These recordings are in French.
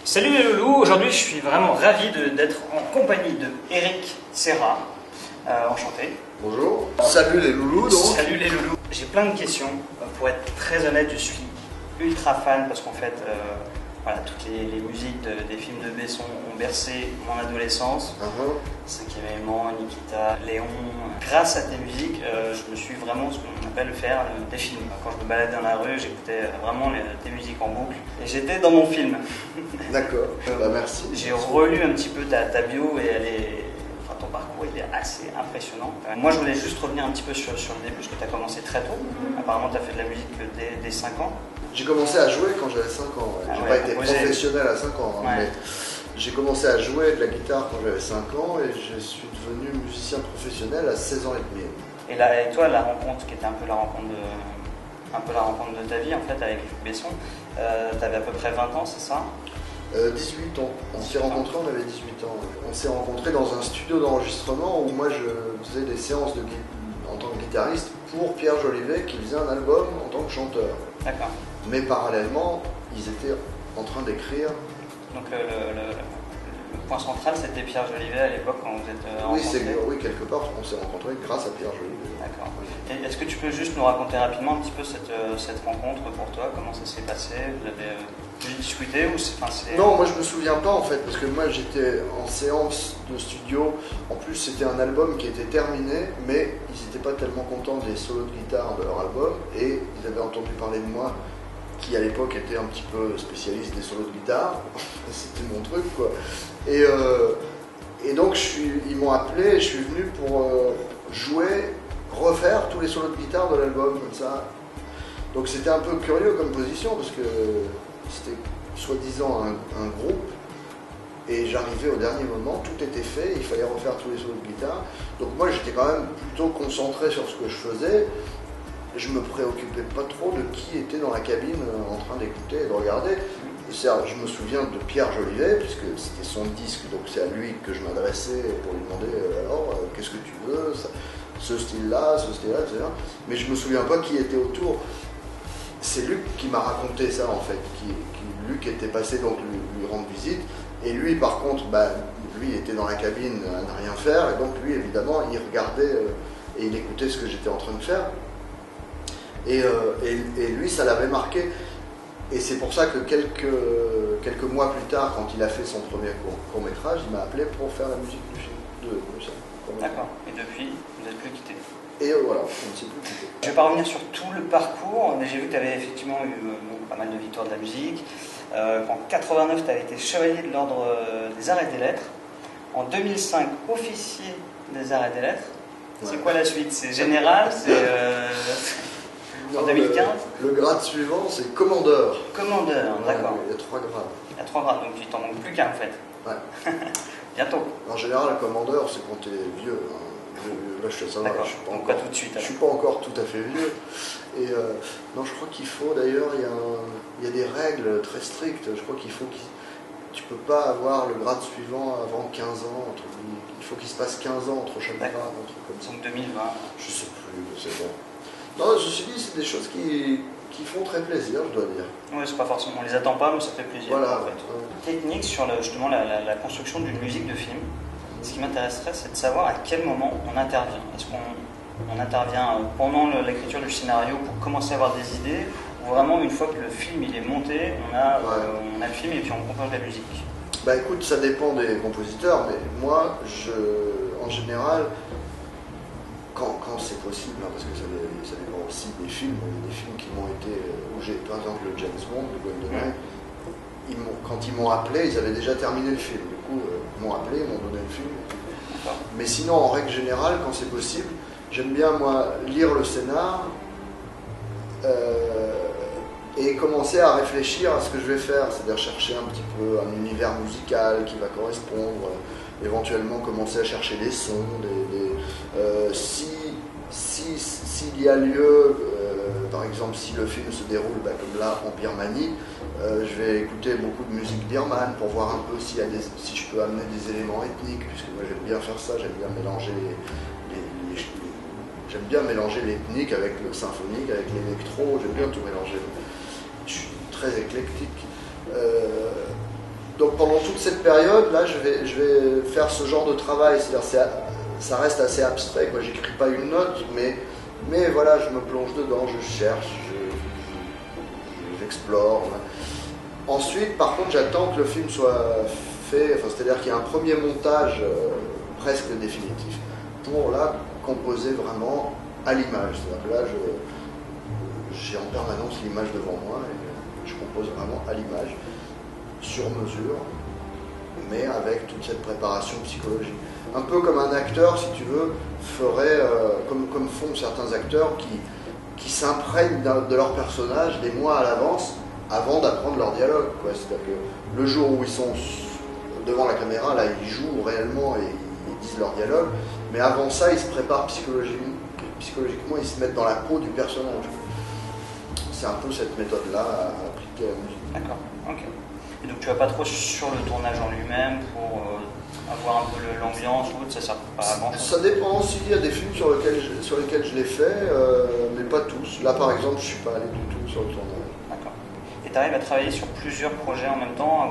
Salut les loulous, aujourd'hui je suis vraiment ravi d'être en compagnie de Eric Serra. Enchanté. Bonjour. Salut les loulous donc. Salut les loulous. J'ai plein de questions. Pour être très honnête, je suis ultra fan parce qu'en fait, voilà, toutes les musiques des films de Besson ont bercé mon adolescence. Cinquième élément, Nikita, Léon. Grâce à tes musiques, je me suis vraiment ce qu'on appelle faire des films. Quand je me baladais dans la rue, j'écoutais vraiment tes musiques en boucle et j'étais dans mon film. D'accord, bah merci. J'ai relu un petit peu ta bio et elle est... ton parcours il est assez impressionnant. Moi je voulais juste revenir un petit peu sur le début, parce que tu as commencé très tôt. Apparemment tu as fait de la musique dès 5 ans. J'ai commencé à jouer quand j'avais 5 ans. Ouais. J'ai pas été professionnel à 5 ans, mais j'ai commencé à jouer de la guitare quand j'avais 5 ans et je suis devenu musicien professionnel à 16 ans et demi. Et toi, la rencontre qui était un peu la rencontre de ta vie en fait avec Besson, tu avais à peu près 20 ans, c'est ça? 18 ans. On s'est rencontrés, on avait 18 ans. On s'est rencontrés dans un studio d'enregistrement où moi je faisais des séances en tant que guitariste pour Pierre Jolivet qui faisait un album en tant que chanteur. D'accord. Mais parallèlement, ils étaient en train d'écrire. Donc le point central c'était Pierre Jolivet à l'époque quand vous êtes rencontrés? Oui, quelque part on s'est rencontrés grâce à Pierre Jolivet. D'accord. Est-ce que tu peux juste nous raconter rapidement un petit peu cette rencontre pour toi? Comment ça s'est passé? Vous avez discuté ou c'est... Non, moi je me souviens pas en fait, parce que moi j'étais en séance de studio. En plus c'était un album qui était terminé, mais ils n'étaient pas tellement contents des solos de guitare de leur album et ils avaient entendu parler de moi, qui à l'époque était un petit peu spécialiste des solos de guitare. C'était mon truc quoi. Et donc ils m'ont appelé et je suis venu pour refaire tous les solos de guitare de l'album comme ça. Donc c'était un peu curieux comme position parce que c'était soi-disant un groupe et j'arrivais au dernier moment, tout était fait, il fallait refaire tous les solos de guitare. Donc moi j'étais quand même plutôt concentré sur ce que je faisais. Je me préoccupais pas trop de qui était dans la cabine en train d'écouter et de regarder. Je me souviens de Pierre Jolivet, puisque c'était son disque, donc c'est à lui que je m'adressais pour lui demander alors qu'est-ce que tu veux, ce style-là, etc. Mais je me souviens pas qui était autour. C'est Luc qui m'a raconté ça en fait, Luc était passé donc lui rendre visite, et lui par contre, lui était dans la cabine à ne rien faire, et donc lui évidemment il regardait et il écoutait ce que j'étais en train de faire. Et lui, ça l'avait marqué. Et c'est pour ça que quelques mois plus tard, quand il a fait son premier court-métrage, il m'a appelé pour faire la musique du film. D'accord. Et depuis, vous n'êtes plus quitté. Et voilà, on ne s'est plus quitté. Je ne vais pas revenir sur tout le parcours, mais j'ai vu que tu avais effectivement eu pas mal de victoires de la musique. En 89, tu avais été chevalier de l'ordre des Arts et des Lettres. En 2005, officier des Arts et des Lettres. C'est quoi la suite? C'est général? En 2015 le grade suivant, c'est commandeur. Commandeur, d'accord. Il y a 3 grades. Il y a 3 grades, donc il t'en manque plus qu'un en fait. Ouais. Bientôt. En général, le commandeur, c'est quand tu es vieux. Là, je sais ça va, je suis pas encore, tout de suite. Je suis pas encore tout à fait vieux. Et non, je crois qu'il faut, d'ailleurs, il y a des règles très strictes. Je crois qu'il faut tu peux pas avoir le grade suivant avant 15 ans. Il faut qu'il se passe 15 ans entre chaque grade, un truc comme ça. Donc 2020. Je sais plus, c'est bon. Non, je me suis dit, c'est des choses qui font très plaisir, je dois dire. Oui, c'est pas forcément, on les attend pas, mais ça fait plaisir. Voilà. En fait. Technique sur justement la construction d'une musique de film. Ce qui m'intéresserait, c'est de savoir à quel moment on intervient. Est-ce qu'on intervient pendant l'écriture du scénario pour commencer à avoir des idées, ou vraiment une fois que le film il est monté, on a le film et puis on compose la musique? Bah écoute, ça dépend des compositeurs, mais moi, en général, quand c'est possible, hein, parce que ça dépend aussi des films. Il y a des films qui m'ont été, où j'ai par exemple le James Bond, le GoldenEye, quand ils m'ont appelé, ils avaient déjà terminé le film. Du coup, ils m'ont appelé, ils m'ont donné le film. Mais sinon, en règle générale, quand c'est possible, j'aime bien moi lire le scénar et commencer à réfléchir à ce que je vais faire, c'est-à-dire chercher un petit peu un univers musical qui va correspondre. Éventuellement commencer à chercher des sons, s'il y a lieu, par exemple si le film se déroule comme là en Birmanie, je vais écouter beaucoup de musique birmane pour voir un peu si je peux amener des éléments ethniques, puisque moi j'aime bien faire ça, j'aime bien mélanger l'ethnique avec le symphonique, avec l'électro, j'aime bien tout mélanger. Je suis très éclectique. Donc pendant toute cette période, là, je vais faire ce genre de travail. C'est-à-dire, ça reste assez abstrait, quoi. J'écris pas une note, mais voilà, je me plonge dedans, je cherche, j'explore. Ensuite, par contre, j'attends que le film soit fait, c'est-à-dire qu'il y a un premier montage presque définitif pour là composer vraiment à l'image. C'est-à-dire que là, j'ai en permanence l'image devant moi et je compose vraiment à l'image, sur mesure, mais avec toute cette préparation psychologique. Un peu comme un acteur, si tu veux, ferait, comme font certains acteurs qui s'imprègnent de leur personnage des mois à l'avance avant d'apprendre leur dialogue. C'est-à-dire que le jour où ils sont devant la caméra, là, ils jouent réellement et ils disent leur dialogue, mais avant ça, ils se préparent psychologiquement, ils se mettent dans la peau du personnage. C'est un peu cette méthode-là à appliquer à la musique. D'accord, ok. Et donc tu vas pas trop sur le tournage en lui-même pour avoir un peu l'ambiance ou autre, ça sert pas à grand chose? Ça dépend aussi, il y a des films sur lesquels je l'ai fait, mais pas tous. Là par exemple, je suis pas allé du tout sur le tournage. D'accord. Et tu arrives à travailler sur plusieurs projets en même temps,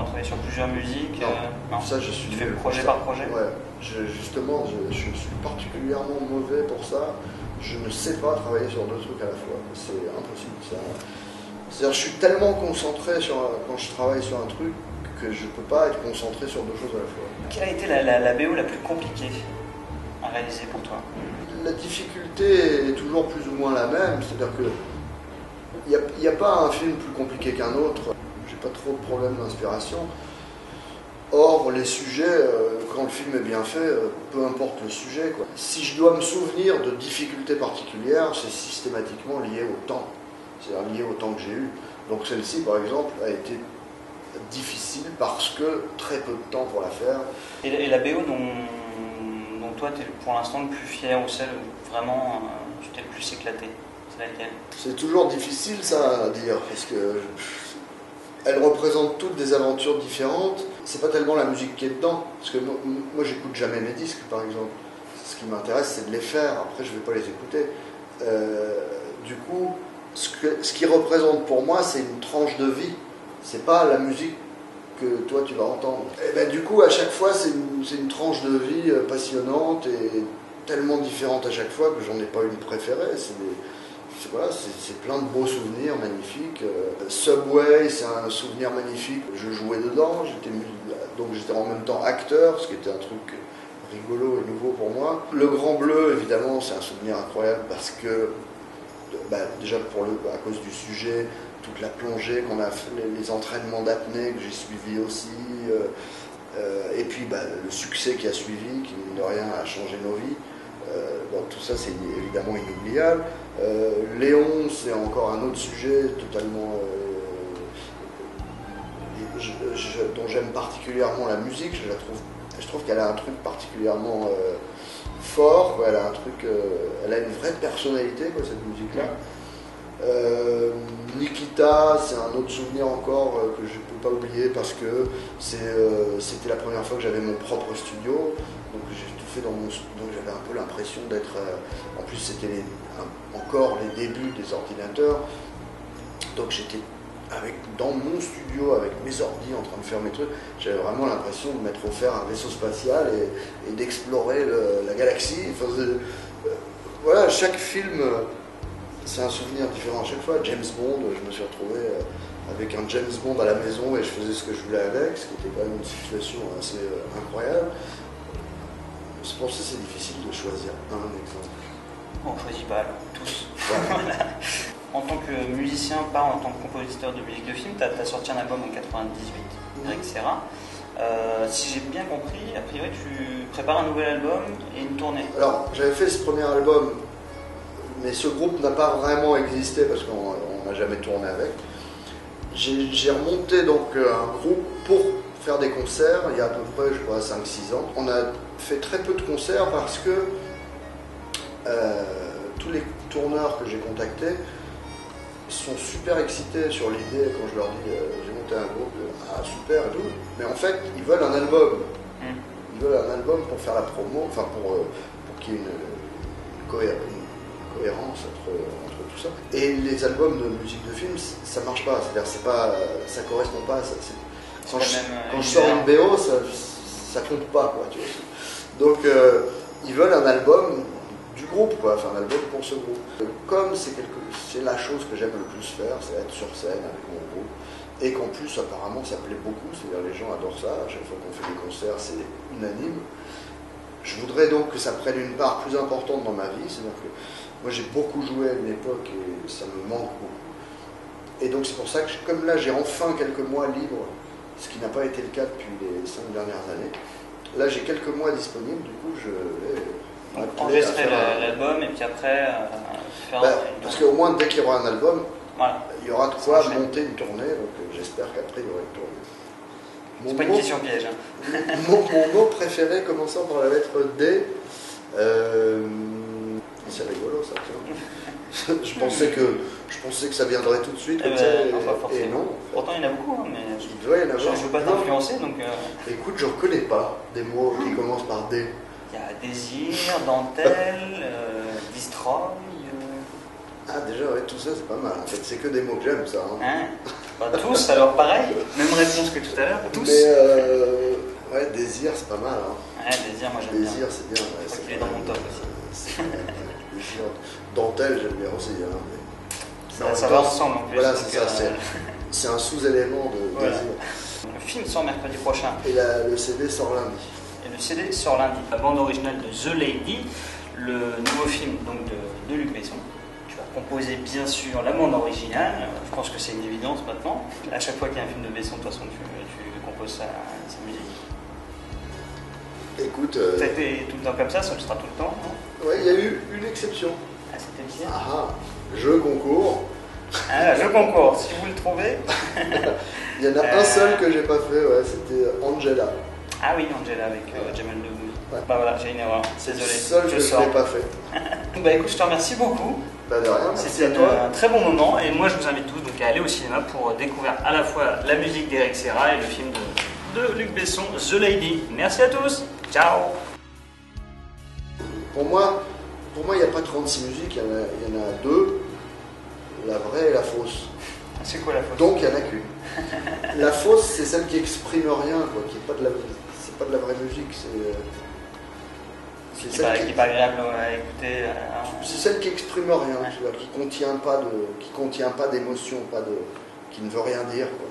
travailler sur plusieurs musiques? Non, ça je suis... Tu fais projet par projet? Ouais, justement, je suis particulièrement mauvais pour ça. Je ne sais pas travailler sur deux trucs à la fois. C'est impossible. C'est-à-dire, je suis tellement concentré quand je travaille sur un truc que je ne peux pas être concentré sur deux choses à la fois. Quelle a été la BO la plus compliquée à réaliser pour toi? La difficulté est toujours plus ou moins la même. C'est-à-dire que il n'y a pas un film plus compliqué qu'un autre. J'ai pas trop de problèmes d'inspiration. Or, les sujets, quand le film est bien fait, peu importe le sujet, quoi. Si je dois me souvenir de difficultés particulières, c'est systématiquement lié au temps. C'est-à-dire lié au temps que j'ai eu. Donc celle-ci, par exemple, a été difficile parce que très peu de temps pour la faire. Et la BO dont toi, tu es pour l'instant le plus fier, ou celle où vraiment tu t'es le plus éclaté, c'est laquelle? C'est toujours difficile, ça, à dire, parce que... elles représentent toutes des aventures différentes. C'est pas tellement la musique qui est dedans, parce que moi j'écoute jamais mes disques, par exemple. Ce qui m'intéresse, c'est de les faire. Après, je vais pas les écouter. Du coup, ce qui représente pour moi, c'est une tranche de vie. C'est pas la musique que toi tu vas entendre. Et ben, du coup, à chaque fois, c'est une tranche de vie passionnante et tellement différente à chaque fois que j'en ai pas une préférée. C'est plein de beaux souvenirs magnifiques. Subway, c'est un souvenir magnifique. Je jouais dedans, donc j'étais en même temps acteur, ce qui était un truc rigolo et nouveau pour moi. Le Grand Bleu, évidemment, c'est un souvenir incroyable parce que, déjà à cause du sujet, toute la plongée qu'on a fait, les entraînements d'apnée que j'ai suivis aussi, et puis le succès qui a suivi, qui mine de rien a changé nos vies. Donc tout ça, c'est évidemment inoubliable. Léon, c'est encore un autre sujet totalement dont j'aime particulièrement la musique. Je trouve qu'elle a un truc particulièrement fort. Elle a une vraie personnalité, cette musique-là. Nikita, c'est un autre souvenir encore que je ne peux pas oublier parce que c'était la première fois que j'avais mon propre studio. Donc j'ai tout fait donc j'avais un peu l'impression d'être... en plus, c'était encore les débuts des ordinateurs. Donc j'étais dans mon studio avec mes ordis en train de faire mes trucs. J'avais vraiment l'impression de m'être offert un vaisseau spatial et d'explorer la galaxie. Voilà, chaque film, c'est un souvenir différent à chaque fois. James Bond, je me suis retrouvé avec un James Bond à la maison et je faisais ce que je voulais avec, ce qui était quand même une situation assez incroyable. C'est pour ça que c'est difficile de choisir un exemple. On ne choisit pas, alors, tous. Voilà. En tant que musicien, pas en tant que compositeur de musique de film, tu as sorti un album en 98, Eric Serra. Si j'ai bien compris, a priori tu prépares un nouvel album et une tournée. Alors, j'avais fait ce premier album, mais ce groupe n'a pas vraiment existé parce qu'on n'a jamais tourné avec. J'ai remonté donc un groupe pour faire des concerts il y a à peu près, je crois, 5-6 ans. On a fait très peu de concerts parce que tous les tourneurs que j'ai contactés sont super excités sur l'idée quand je leur dis j'ai monté un groupe, super et tout, mais en fait ils veulent un album. Ils veulent un album pour faire la promo, enfin pour qu'il y ait une cohérence entre tout ça. Et les albums de musique de film, ça marche pas, c'est-à-dire ça correspond pas, quand je sors une BO, ça compte pas, quoi, tu vois. Donc, ils veulent un album du groupe, quoi, enfin un album pour ce groupe. Comme c'est la chose que j'aime le plus faire, c'est être sur scène avec mon groupe, et qu'en plus, apparemment, ça plaît beaucoup, c'est-à-dire les gens adorent ça, à chaque fois qu'on fait des concerts, c'est unanime. Je voudrais donc que ça prenne une part plus importante dans ma vie, c'est-à-dire que moi j'ai beaucoup joué à une époque et ça me manque beaucoup. Et donc c'est pour ça que, comme là j'ai enfin quelques mois libres, ce qui n'a pas été le cas depuis les 5 dernières années, là j'ai quelques mois disponibles, du coup je vais enregistrer l'album et puis après faire parce qu'au moins dès qu'il y aura un album, voilà, il y aura de quoi monter une tournée, donc j'espère qu'après il y aura une tournée. C'est pas une question piège. Hein. Mon mot préféré commençant par la lettre D, c'est rigolo ça, tu vois. je pensais que ça viendrait tout de suite comme ça, et non. Pourtant il y en a beaucoup, hein, mais il doit y en avoir. Je ne veux pas t'influencer, donc... Écoute, je ne reconnais pas des mots qui commencent par D. Il y a désir, dentelle, destroy... Ah déjà, ouais, tout ça c'est pas mal. En fait, c'est que des mots que j'aime, ça. Hein. Bah, tous, alors pareil, même réponse que tout à l'heure, tous. Mais ouais, désir c'est pas mal. Hein. Ouais, désir, moi j'aime bien. Désir c'est bien. Je crois qu'il est dans mon top aussi. Désir. Dentelle j'aime bien aussi. Hein, ça va ensemble en plus. Voilà, c'est ça. C'est un sous-élément de désir. Le film sort mercredi prochain. Et le CD sort lundi. Et le CD sort lundi. La bande originale de The Lady, le nouveau film donc, de Luc Besson. Composer bien sûr la bande originale, je pense que c'est une évidence maintenant. À chaque fois qu'il y a un film de Besson, de toute façon, tu composes sa musique. Écoute. Ça a été tout le temps comme ça le sera tout le temps, non? Ouais, il y a eu une exception. Ah, c'était bien. Ah, je concours. Ah, je concours, si vous le trouvez. Il y en a un seul que j'ai pas fait, ouais, c'était Angela. Ah oui, Angela avec Jamel Debbouze. Ouais. Bah voilà, j'ai une erreur, désolé. C'est le seul que je n'ai pas fait. Bah écoute, je te remercie beaucoup. Bah de rien, c'était un très bon moment et moi je vous invite tous donc, à aller au cinéma pour découvrir à la fois la musique d'Eric Serra et le film de Luc Besson, The Lady. Merci à tous, ciao. Pour moi, il n'y a pas 36 musiques, il y en a deux, la vraie et la fausse. C'est quoi la fausse? Donc il n'y en a qu'une. La fausse, c'est celle qui exprime rien, quoi, qui n'est pas de la vraie musique, qui n'est pas agréable à écouter. C'est celle qui exprime rien, tu vois, qui contient pas d'émotion, qui ne veut rien dire, quoi.